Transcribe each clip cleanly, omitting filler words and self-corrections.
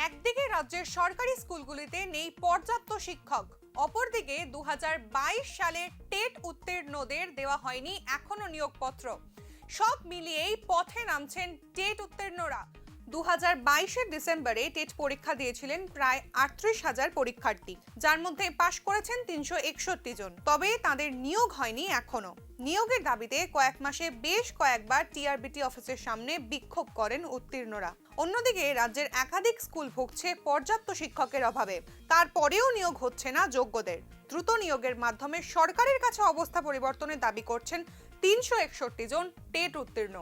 একদিকে রাজ্যের সরকারি স্কুলগুলিতে নেই পর্যাপ্ত শিক্ষক, অপরদিকে 2022 সালে টেট উত্তীর্ণদের দেওয়া হয়নি এখনো নিয়োগপত্র। সব মিলিয়েই পথে নামছেন টেট উত্তীর্ণরা। 2022-এর ডিসেম্বরে টেট পরীক্ষা দিয়েছিলেন প্রায় 38,000 পরীক্ষার্থী, যার মধ্যে পাশ করেছেন 361 জন। তবে তাদের নিয়োগ হয়নি এখনো। নিয়োগের দাবিতে কয়েক মাসে বেশ কয়েকবার টিআরবিটি অফিসের সামনে বিক্ষোভ করেন উত্তীর্ণরা। অন্যদিকে রাজ্যের একাধিক স্কুল ভুগছে পর্যাপ্ত শিক্ষকের অভাবে, তারপরেও নিয়োগ হচ্ছে না যোগ্যদের। দ্রুত নিয়োগের মাধ্যমে সরকারের কাছে অবস্থা পরিবর্তনের দাবি করছেন 361 জন টেট উত্তীর্ণ।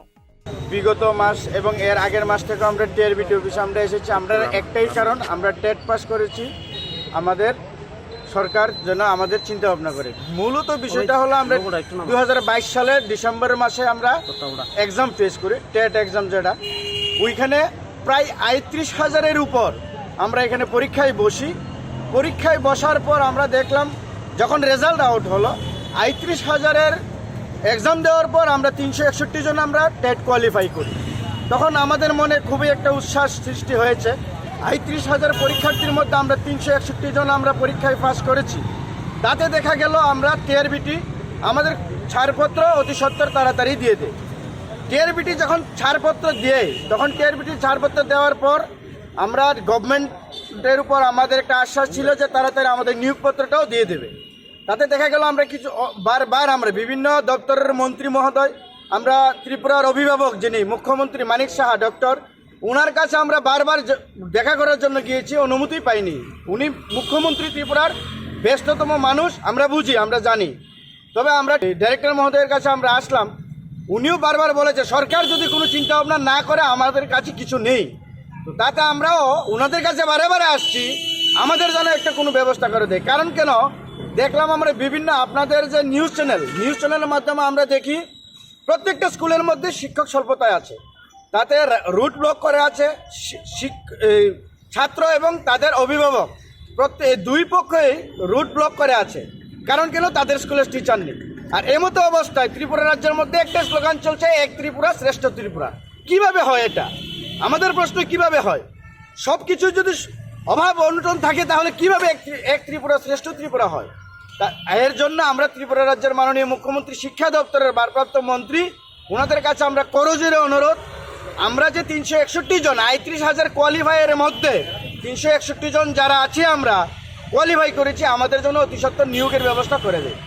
বিগত মাস এবং এর আগের মাস থেকে আমরা টিআরবিটি অফিসে আমরা এসেছি। আমরা একটাই কারণ, আমরা টেট পাস করেছি, আমাদের সরকার যেন আমাদের চিন্তা ভাবনা করে। মূলত বিষয়টা হলো আমরা 2022 সালের ডিসেম্বর মাসে আমরা এক্সাম ফেস করি, টেট এক্সাম যেটা, ওইখানে প্রায় 38,000-এর উপর আমরা এখানে পরীক্ষায় বসি। পরীক্ষায় বসার পর আমরা দেখলাম যখন রেজাল্ট আউট হলো 38,000-এর এক্সাম দেওয়ার পর আমরা 361 জন আমরা টেট কোয়ালিফাই করি। তখন আমাদের মনে খুবই একটা উচ্ছ্বাস সৃষ্টি হয়েছে। 38,000 পরীক্ষার্থীর মধ্যে আমরা 361 জন আমরা পরীক্ষায় পাস করেছি। তাতে দেখা গেল আমরা টিআরবিটি আমাদের ছাড়পত্র অতি সত্বর তাড়াতাড়ি দিয়ে দেয়। টিআরবিটি যখন ছাড়পত্র দেয়, তখন টিআরবিটি ছাড়পত্র দেওয়ার পর আমরা গভর্নমেন্টের উপর আমাদের একটা আশ্বাস ছিল যে তাড়াতাড়ি আমাদের নিয়োগপত্রটাও দিয়ে দেবে। তাতে দেখা গেল আমরা কিছু বারবার আমরা বিভিন্ন দপ্তরের মন্ত্রী মহোদয়, আমরা ত্রিপুরার অভিভাবক যিনি মুখ্যমন্ত্রী মানিক সাহা ডক্টর, ওনার কাছে আমরা বারবার দেখা করার জন্য গিয়েছি, অনুমতি পাইনি। উনি মুখ্যমন্ত্রী ত্রিপুরার ব্যস্ততম মানুষ, আমরা বুঝি, আমরা জানি। তবে আমরা ডাইরেক্টর মহোদয়ের কাছে আমরা আসলাম, উনিও বারবার বলেছে সরকার যদি কোনো চিন্তা ভাবনা না করে আমাদের কাছে কিছু নেই। তো তাতে আমরাও ওনাদের কাছে বারে বারে আসছি, আমাদের যেন একটা কোনো ব্যবস্থা করে দেয়। কারণ কেন দেখলাম আমরা বিভিন্ন আপনাদের যে নিউজ চ্যানেলের মাধ্যমে আমরা দেখি প্রত্যেকটা স্কুলের মধ্যে শিক্ষক স্বল্পতায় আছে, তাতে রুট ব্লক করে আছে ছাত্র এবং তাদের অভিভাবক, দুই পক্ষই রুট ব্লক করে আছে। কারণ কেন তাদের স্কুলের টিচার নেই। আর এমতো অবস্থায় ত্রিপুরা রাজ্যের মধ্যে একটা স্লোগান চলছে, এক ত্রিপুরা শ্রেষ্ঠ ত্রিপুরা। কিভাবে হয় এটা? আমাদের প্রশ্ন কিভাবে হয়? সব কিছু যদি অভাব অনটন থাকে তাহলে কিভাবে এক ত্রিপুরা শ্রেষ্ঠ ত্রিপুরা হয়? এর জন্য আমরা ত্রিপুরা রাজ্যের মাননীয় মুখ্যমন্ত্রী শিক্ষা দপ্তরের ভারপ্রাপ্ত মন্ত্রী, ওনাদের কাছে আমরা করজোরে অনুরোধ, আমরা যে 361 জন 38,000 কোয়ালিফায়ারের মধ্যে 361 জন যারা আছি আমরা কোয়ালিফাই করেছি, আমাদের জন্য অতি সত্বর নিয়োগের ব্যবস্থা করে দেয়।